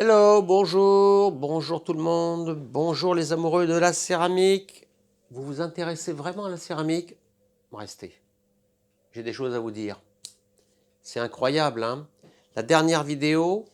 Hello, bonjour tout le monde, bonjour les amoureux de la céramique. Vous vous intéressez vraiment à la céramique? Restez, j'ai des choses à vous dire. C'est incroyable, hein? La dernière vidéo,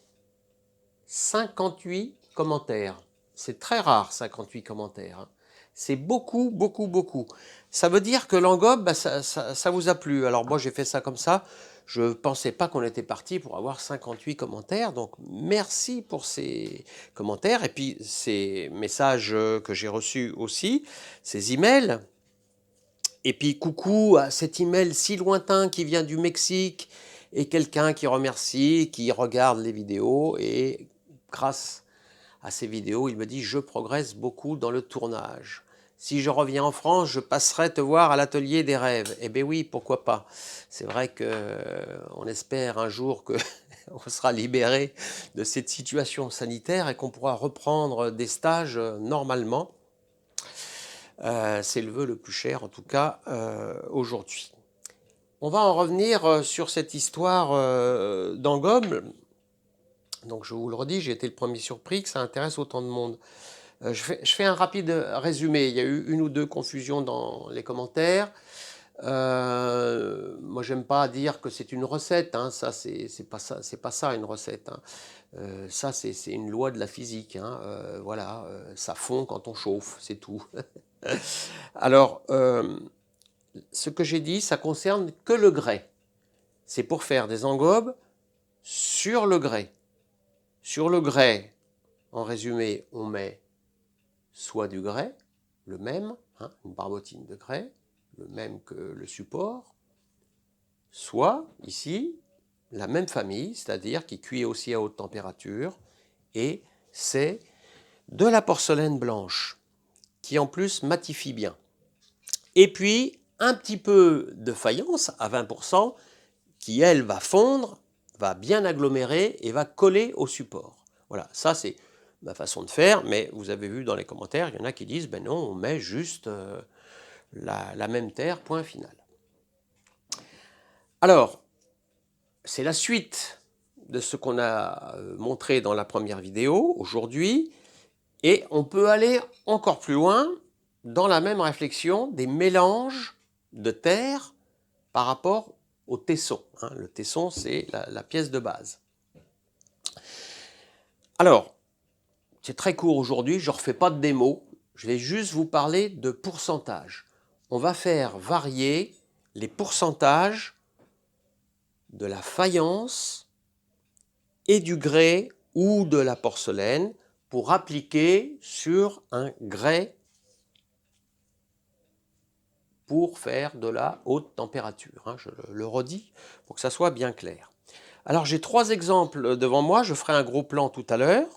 58 commentaires. C'est très rare, 58 commentaires, hein. C'est beaucoup, beaucoup, beaucoup. Ça veut dire que l'engobe, bah, ça vous a plu. Alors moi, j'ai fait ça comme ça. Je ne pensais pas qu'on était parti pour avoir 58 commentaires. Donc, merci pour ces commentaires. Et puis, ces messages que j'ai reçus aussi, ces emails. Et puis, coucou à cet email si lointain qui vient du Mexique et quelqu'un qui remercie, qui regarde les vidéos. Et grâce à ces vidéos, il me dit « Je progresse beaucoup dans le tournage. Si je reviens en France, je passerai te voir à l'atelier des rêves. » Eh bien oui, pourquoi pas. C'est vrai qu'on espère un jour qu'on sera libéré de cette situation sanitaire et qu'on pourra reprendre des stages normalement. C'est le vœu le plus cher, en tout cas, aujourd'hui. On va en revenir sur cette histoire d'engobe. Donc je vous le redis, j'ai été le premier surpris que ça intéresse autant de monde. Je fais un rapide résumé. Il y a eu une ou deux confusions dans les commentaires. Moi, j'aime pas dire que c'est une recette, hein. Ça, c'est pas ça une recette, hein. Ça, c'est une loi de la physique, hein. Voilà, ça fond quand on chauffe, c'est tout. Alors, ce que j'ai dit, ça concerne que le grès. C'est pour faire des engobes sur le grès. Sur le grès, en résumé, on met soit du grès, le même, hein, une barbotine de grès, le même que le support, soit, ici, la même famille, c'est-à-dire qui cuit aussi à haute température, et c'est de la porcelaine blanche, qui en plus matifie bien. Et puis, un petit peu de faïence à 20%, qui elle va fondre, va bien agglomérer et va coller au support. Voilà, ça c'est ma façon de faire, mais vous avez vu dans les commentaires, il y en a qui disent, ben non, on met juste la même terre, point final. Alors, c'est la suite de ce qu'on a montré dans la première vidéo aujourd'hui, et on peut aller encore plus loin dans la même réflexion des mélanges de terre par rapport au tesson, hein. Le tesson, c'est la pièce de base. Alors, c'est très court aujourd'hui, je ne refais pas de démo, je vais juste vous parler de pourcentage. On va faire varier les pourcentages de la faïence et du grès ou de la porcelaine pour appliquer sur un grès pour faire de la haute température, hein, je le redis pour que ça soit bien clair. Alors j'ai trois exemples devant moi, je ferai un gros plan tout à l'heure.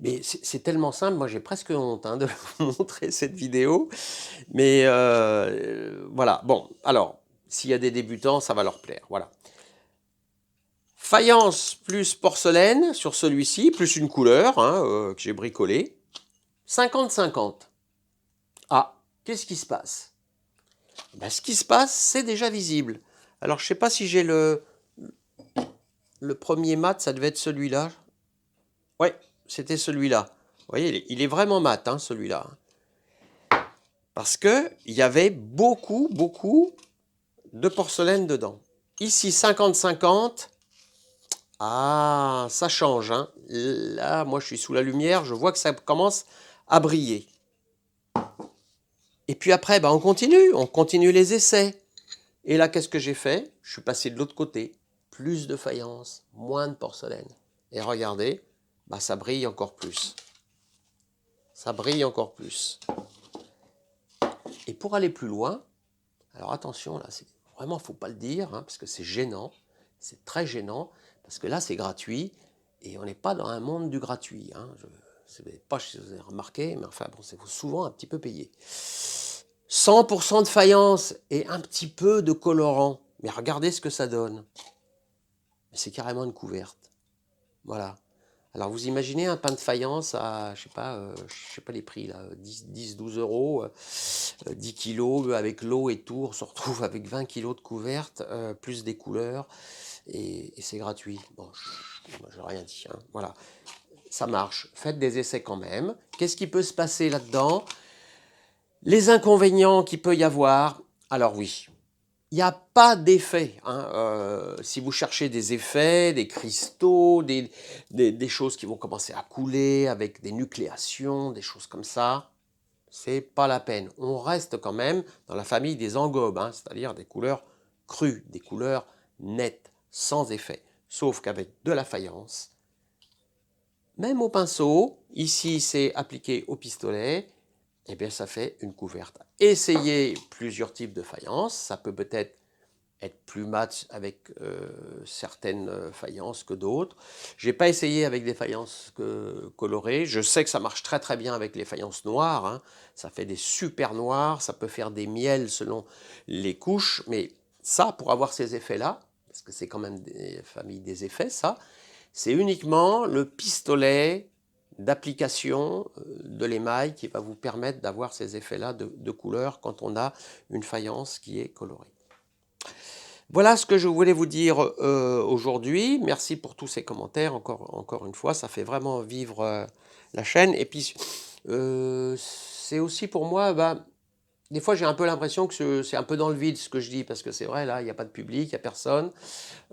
Mais c'est tellement simple, moi j'ai presque honte, hein, de vous montrer cette vidéo. Mais voilà, bon, alors, s'il y a des débutants, ça va leur plaire, voilà. Faïence plus porcelaine sur celui-ci, plus une couleur, hein, que j'ai bricolée. 50-50. Ah, qu'est-ce qui se passe? Ben, ce qui se passe, c'est déjà visible. Alors, je ne sais pas si j'ai le premier mat, ça devait être celui-là. Ouais, c'était celui-là. Vous voyez, il est vraiment mat, hein, celui-là. Parce qu'il y avait beaucoup, beaucoup de porcelaine dedans. Ici, 50-50. Ah, ça change, hein. Là, moi, je suis sous la lumière, je vois que ça commence à briller. Et puis après, on continue les essais. Et là, qu'est-ce que j'ai fait? Je suis passé de l'autre côté. Plus de faïence, moins de porcelaine. Et regardez, ça brille encore plus. Ça brille encore plus. Et pour aller plus loin, alors attention, là, vraiment, il ne faut pas le dire, hein, parce que c'est gênant. C'est très gênant, parce que là, c'est gratuit, et on n'est pas dans un monde du gratuit, hein. Je ne sais pas si vous avez remarqué, mais enfin, bon, c'est souvent un petit peu payé. 100% de faïence et un petit peu de colorant. Mais regardez ce que ça donne. C'est carrément une couverte. Voilà. Alors vous imaginez un pain de faïence à, je sais pas les prix là, 10-12 euros, 10 kilos avec l'eau et tout, on se retrouve avec 20 kilos de couvertes, plus des couleurs. et c'est gratuit. Bon, moi, je n'ai rien dit, hein. Voilà, ça marche. Faites des essais quand même. Qu'est-ce qui peut se passer là-dedans? Les inconvénients qu'il peut y avoir, alors oui, il n'y a pas d'effet, hein. Si vous cherchez des effets, des cristaux, des choses qui vont commencer à couler avec des nucléations, des choses comme ça, c'est pas la peine. On reste quand même dans la famille des engobes, hein, c'est-à-dire des couleurs crues, des couleurs nettes, sans effet. Sauf qu'avec de la faïence, même au pinceau, ici c'est appliqué au pistolet, et bien ça fait une couverte. Essayez plusieurs types de faïence, ça peut peut-être être plus mat avec certaines faïences que d'autres. Je n'ai pas essayé avec des faïences colorées. Je sais que ça marche très très bien avec les faïences noires, hein. Ça fait des super noirs, ça peut faire des miels selon les couches, mais ça, pour avoir ces effets-là, parce que c'est quand même des familles des effets, ça, c'est uniquement le pistolet d'application de l'émail qui va vous permettre d'avoir ces effets-là de couleur quand on a une faïence qui est colorée. Voilà ce que je voulais vous dire aujourd'hui. Merci pour tous ces commentaires, encore une fois, ça fait vraiment vivre la chaîne. Et puis, c'est aussi pour moi, des fois j'ai un peu l'impression que c'est un peu dans le vide ce que je dis, parce que c'est vrai, là, il n'y a pas de public, il n'y a personne.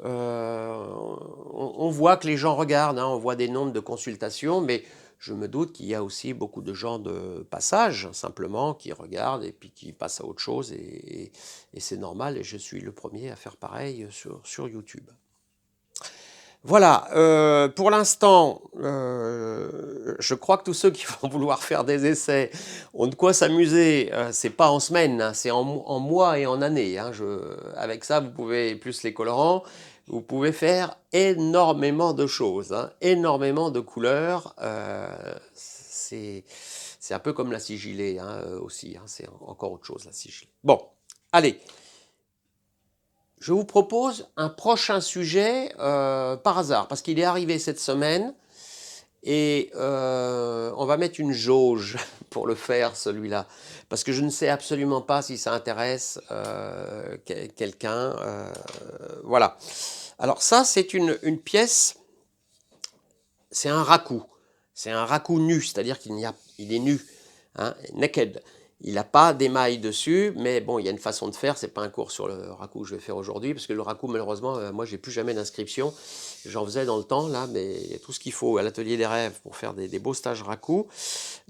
On voit que les gens regardent, hein, on voit des nombres de consultations, mais je me doute qu'il y a aussi beaucoup de gens de passage, simplement, qui regardent et puis qui passent à autre chose, et c'est normal, et je suis le premier à faire pareil sur YouTube. Voilà, pour l'instant, je crois que tous ceux qui vont vouloir faire des essais ont de quoi s'amuser. C'est pas en semaine, hein, c'est en mois et en années, hein. Avec ça, vous pouvez, plus les colorants, vous pouvez faire énormément de choses, hein, énormément de couleurs. C'est un peu comme la sigillée, hein, aussi, hein, c'est encore autre chose, la sigillée. Bon, allez. Je vous propose un prochain sujet par hasard, parce qu'il est arrivé cette semaine, et on va mettre une jauge pour le faire, celui-là, parce que je ne sais absolument pas si ça intéresse quelqu'un. Voilà. Alors ça, c'est une pièce, c'est un raku. C'est un raku nu, c'est-à-dire il est nu, hein, naked. Il n'a pas d'émail dessus, mais bon, il y a une façon de faire. C'est pas un cours sur le raku que je vais faire aujourd'hui, parce que le raku, malheureusement, moi, j'ai plus jamais d'inscription. J'en faisais dans le temps, là, mais il y a tout ce qu'il faut à l'atelier des rêves pour faire des beaux stages raku,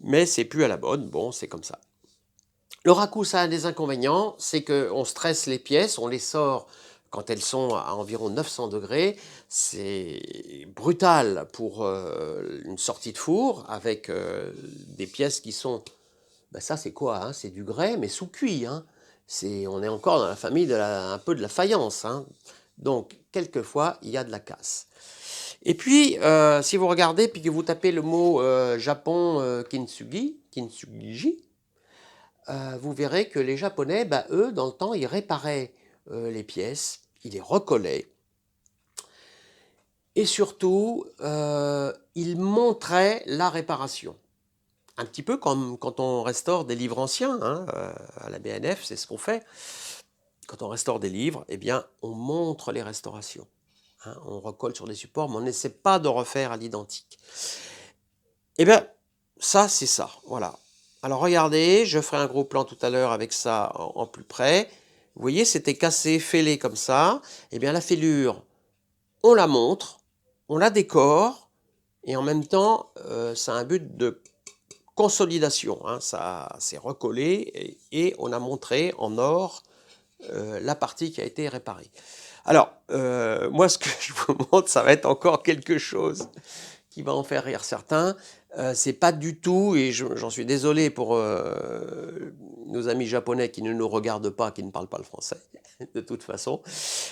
mais c'est plus à la mode. Bon, c'est comme ça. Le raku, ça a des inconvénients, c'est qu'on stresse les pièces, on les sort quand elles sont à environ 900 degrés. C'est brutal pour une sortie de four, avec des pièces qui sont... Ben ça, c'est quoi, hein? C'est du grès, mais sous cuit, hein. On est encore dans la famille un peu de la faïence, hein. Donc, quelquefois, il y a de la casse. Et puis, si vous regardez, puis que vous tapez le mot Japon kintsugi, vous verrez que les Japonais, eux, dans le temps, ils réparaient les pièces, ils les recollaient. Et surtout, ils montraient la réparation. Un petit peu comme quand on restaure des livres anciens, hein, à la BNF, c'est ce qu'on fait. Quand on restaure des livres, eh bien, on montre les restaurations, hein, on recolle sur des supports, mais on n'essaie pas de refaire à l'identique. Eh bien, ça, c'est ça, voilà. Alors, regardez, je ferai un gros plan tout à l'heure avec ça en plus près. Vous voyez, c'était cassé, fêlé comme ça. Eh bien, la fêlure, on la montre, on la décore, et en même temps, ça a un but de consolidation, hein, ça s'est recollé et on a montré en or la partie qui a été réparée. Alors, moi, ce que je vous montre, ça va être encore quelque chose qui va en faire rire certains. C'est pas du tout, et j'en suis désolé pour nos amis japonais qui ne nous regardent pas, qui ne parlent pas le français, de toute façon,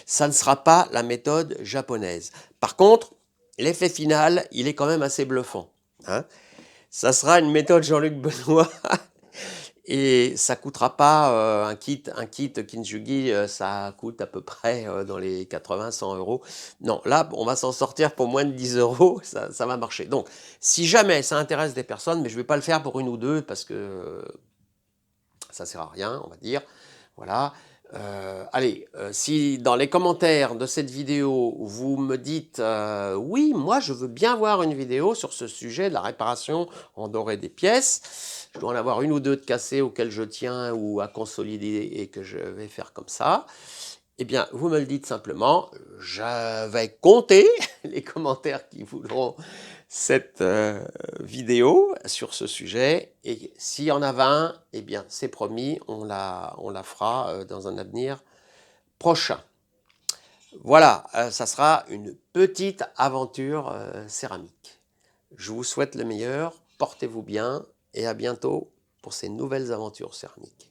ça ne sera pas la méthode japonaise. Par contre, l'effet final, il est quand même assez bluffant, hein. Ça sera une méthode Jean-Luc Benoît et ça coûtera pas un kit Kintsugi, ça coûte à peu près dans les 80-100 euros. Non, là, on va s'en sortir pour moins de 10 euros, ça va marcher. Donc, si jamais ça intéresse des personnes, mais je ne vais pas le faire pour une ou deux parce que ça ne sert à rien, on va dire. Voilà. Allez, si dans les commentaires de cette vidéo, vous me dites oui, moi je veux bien voir une vidéo sur ce sujet de la réparation en doré des pièces. Je dois en avoir une ou deux de cassées auxquelles je tiens ou à consolider et que je vais faire comme ça. Eh bien, vous me le dites simplement, je vais compter les commentaires qui voudront cette vidéo sur ce sujet. Et s'il y en a 20, eh bien, c'est promis, on la fera dans un avenir prochain. Voilà, ça sera une petite aventure céramique. Je vous souhaite le meilleur, portez-vous bien et à bientôt pour ces nouvelles aventures céramiques.